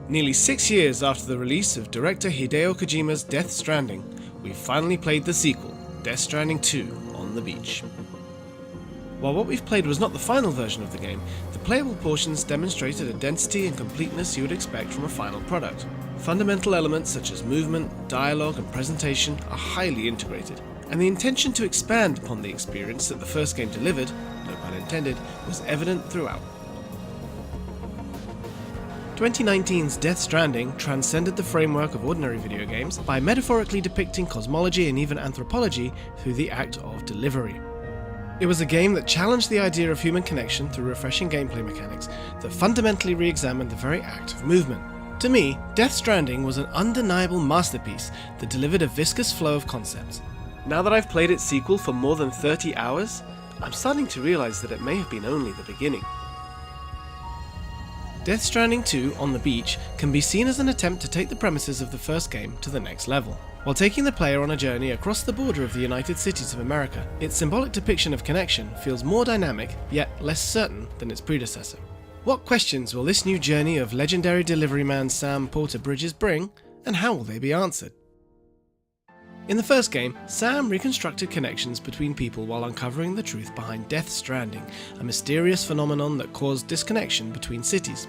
Nearly 6 years after the release of director Hideo Kojima's Death Stranding, we finally played the sequel, Death Stranding 2, on the beach. While what we've played was not the final version of the game, the playable portions demonstrated a density and completeness you would expect from a final product. Fundamental elements such as movement, dialogue and presentation are highly integrated, and the intention to expand upon the experience that the first game delivered, no pun intended, was evident throughout. 2019's Death Stranding transcended the framework of ordinary video games by metaphorically depicting cosmology and even anthropology through the act of delivery. It was a game that challenged the idea of human connection through refreshing gameplay mechanics that fundamentally re-examined the very act of movement. To me, Death Stranding was an undeniable masterpiece that delivered a viscous flow of concepts. Now that I've played its sequel for more than 30 hours, I'm starting to realize that it may have been only the beginning. Death Stranding 2 on the beach can be seen as an attempt to take the premises of the first game to the next level. While taking the player on a journey across the border of the United States of America, its symbolic depiction of connection feels more dynamic, yet less certain than its predecessor. What questions will this new journey of legendary delivery man Sam Porter Bridges bring, and how will they be answered? In the first game, Sam reconstructed connections between people while uncovering the truth behind Death Stranding, a mysterious phenomenon that caused disconnection between cities.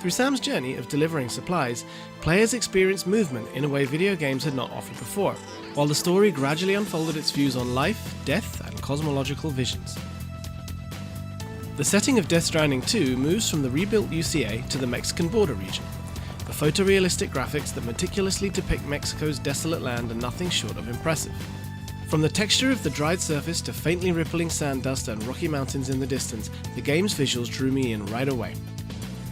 Through Sam's journey of delivering supplies, players experienced movement in a way video games had not offered before, while the story gradually unfolded its views on life, death, and cosmological visions. The setting of Death Stranding 2 moves from the rebuilt UCA to the Mexican border region. The photorealistic graphics that meticulously depict Mexico's desolate land are nothing short of impressive. From the texture of the dried surface to faintly rippling sand dust and rocky mountains in the distance, the game's visuals drew me in right away.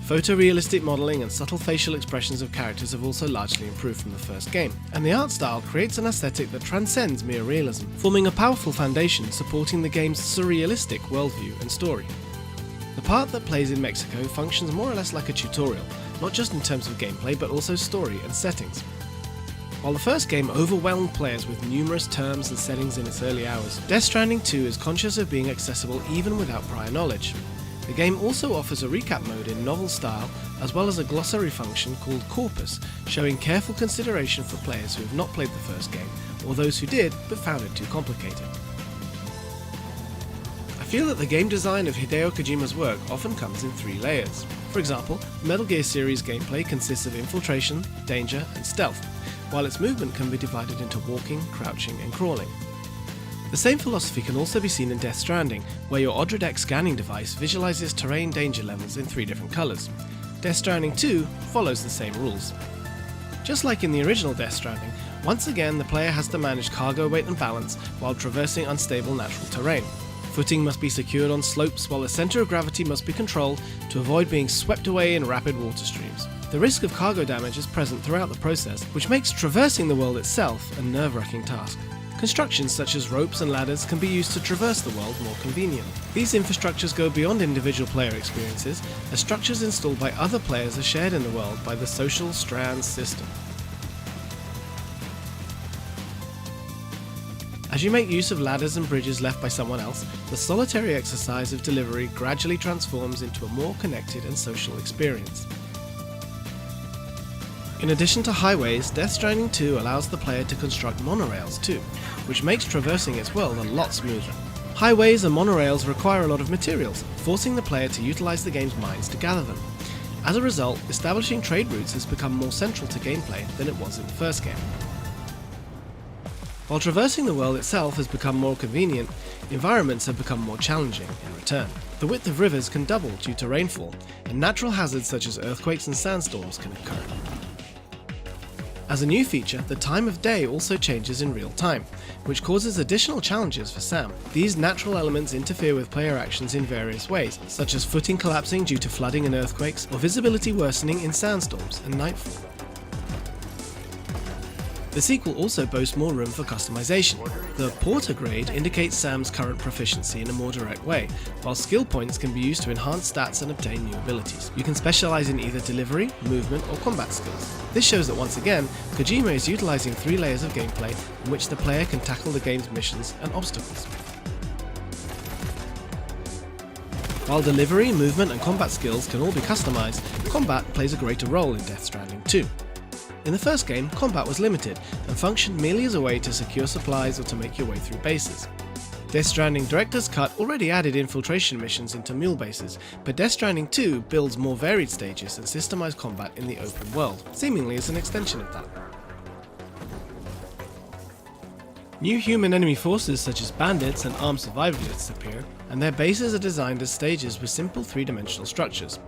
Photorealistic modelling and subtle facial expressions of characters have also largely improved from the first game, and the art style creates an aesthetic that transcends mere realism, forming a powerful foundation supporting the game's surrealistic worldview and story. The part that plays in Mexico functions more or less like a tutorial, not just in terms of gameplay but also story and settings. While the first game overwhelmed players with numerous terms and settings in its early hours, Death Stranding 2 is conscious of being accessible even without prior knowledge. The game also offers a recap mode in novel style, as well as a glossary function called Corpus, showing careful consideration for players who have not played the first game, or those who did but found it too complicated. I feel that the game design of Hideo Kojima's work often comes in 3 layers. For example, Metal Gear series gameplay consists of infiltration, danger, and stealth, while its movement can be divided into walking, crouching, and crawling. The same philosophy can also be seen in Death Stranding, where your Odradek scanning device visualizes terrain danger levels in 3 different colors. Death Stranding 2 follows the same rules. Just like in the original Death Stranding, once again the player has to manage cargo weight and balance while traversing unstable natural terrain. Footing must be secured on slopes while the center of gravity must be controlled to avoid being swept away in rapid water streams. The risk of cargo damage is present throughout the process, which makes traversing the world itself a nerve-wracking task. Constructions such as ropes and ladders can be used to traverse the world more conveniently. These infrastructures go beyond individual player experiences, as structures installed by other players are shared in the world by the social Strands system. As you make use of ladders and bridges left by someone else, the solitary exercise of delivery gradually transforms into a more connected and social experience. In addition to highways, Death Stranding 2 allows the player to construct monorails too, which makes traversing its world a lot smoother. Highways and monorails require a lot of materials, forcing the player to utilize the game's mines to gather them. As a result, establishing trade routes has become more central to gameplay than it was in the first game. While traversing the world itself has become more convenient, environments have become more challenging in return. The width of rivers can double due to rainfall, and natural hazards such as earthquakes and sandstorms can occur. As a new feature, the time of day also changes in real time, which causes additional challenges for Sam. These natural elements interfere with player actions in various ways, such as footing collapsing due to flooding and earthquakes, or visibility worsening in sandstorms and nightfall. The sequel also boasts more room for customization. The Porter grade indicates Sam's current proficiency in a more direct way, while skill points can be used to enhance stats and obtain new abilities. You can specialize in either delivery, movement, or combat skills. This shows that once again, Kojima is utilizing 3 layers of gameplay in which the player can tackle the game's missions and obstacles. While delivery, movement and combat skills can all be customized, combat plays a greater role in Death Stranding 2. In the first game, combat was limited and functioned merely as a way to secure supplies or to make your way through bases. Death Stranding Director's Cut already added infiltration missions into mule bases, but Death Stranding 2 builds more varied stages and systemized combat in the open world, seemingly as an extension of that. New human enemy forces such as bandits and armed survivalists appear, and their bases are designed as stages with simple three-dimensional structures.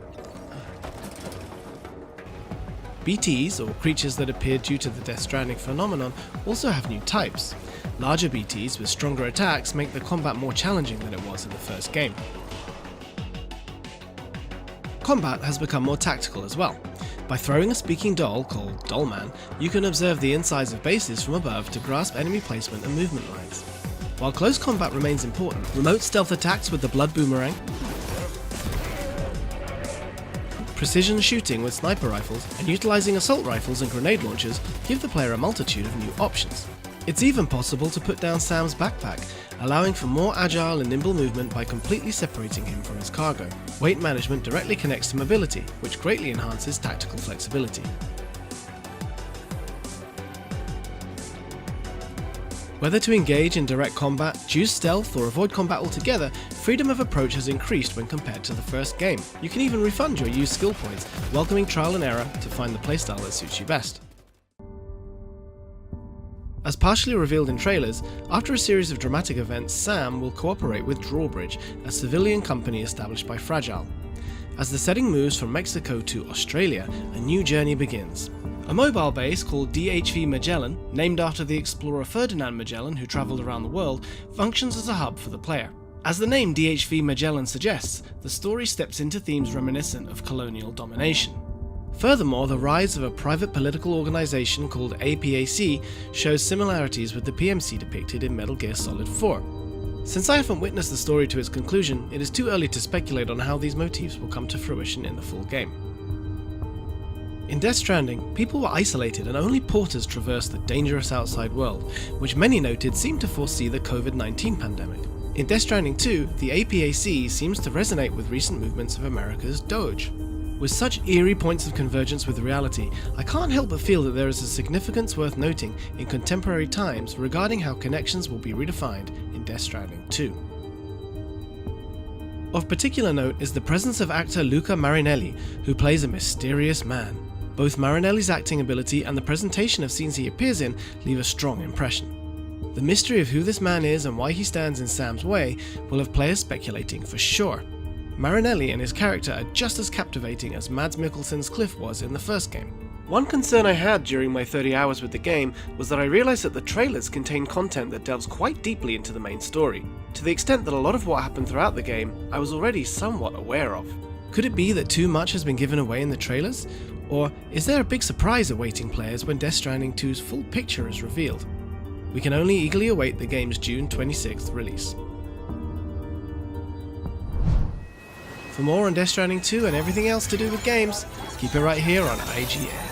BTs, or creatures that appeared due to the Death Stranding phenomenon, also have new types. Larger BTs with stronger attacks make the combat more challenging than it was in the first game. Combat has become more tactical as well. By throwing a speaking doll, called Dollman, you can observe the insides of bases from above to grasp enemy placement and movement lines. While close combat remains important, remote stealth attacks with the blood boomerang, precision shooting with sniper rifles, and utilizing assault rifles and grenade launchers give the player a multitude of new options. It's even possible to put down Sam's backpack, allowing for more agile and nimble movement by completely separating him from his cargo. Weight management directly connects to mobility, which greatly enhances tactical flexibility. Whether to engage in direct combat, choose stealth, or avoid combat altogether, freedom of approach has increased when compared to the first game. You can even refund your used skill points, welcoming trial and error to find the playstyle that suits you best. As partially revealed in trailers, after a series of dramatic events, Sam will cooperate with Drawbridge, a civilian company established by Fragile. As the setting moves from Mexico to Australia, a new journey begins. A mobile base called DHV Magellan, named after the explorer Ferdinand Magellan who travelled around the world, functions as a hub for the player. As the name DHV Magellan suggests, the story steps into themes reminiscent of colonial domination. Furthermore, the rise of a private political organisation called APAC shows similarities with the PMC depicted in Metal Gear Solid 4. Since I haven't witnessed the story to its conclusion, it is too early to speculate on how these motifs will come to fruition in the full game. In Death Stranding, people were isolated and only porters traversed the dangerous outside world, which many noted seemed to foresee the COVID-19 pandemic. In Death Stranding 2, the APAC seems to resonate with recent movements of America's Doge. With such eerie points of convergence with reality, I can't help but feel that there is a significance worth noting in contemporary times regarding how connections will be redefined in Death Stranding 2. Of particular note is the presence of actor Luca Marinelli, who plays a mysterious man. Both Marinelli's acting ability and the presentation of scenes he appears in leave a strong impression. The mystery of who this man is and why he stands in Sam's way will have players speculating for sure. Marinelli and his character are just as captivating as Mads Mikkelsen's Cliff was in the first game. One concern I had during my 30 hours with the game was that I realised that the trailers contain content that delves quite deeply into the main story, to the extent that a lot of what happened throughout the game I was already somewhat aware of. Could it be that too much has been given away in the trailers? Or is there a big surprise awaiting players when Death Stranding 2's full picture is revealed? We can only eagerly await the game's June 26th release. For more on Death Stranding 2 and everything else to do with games, keep it right here on IGN.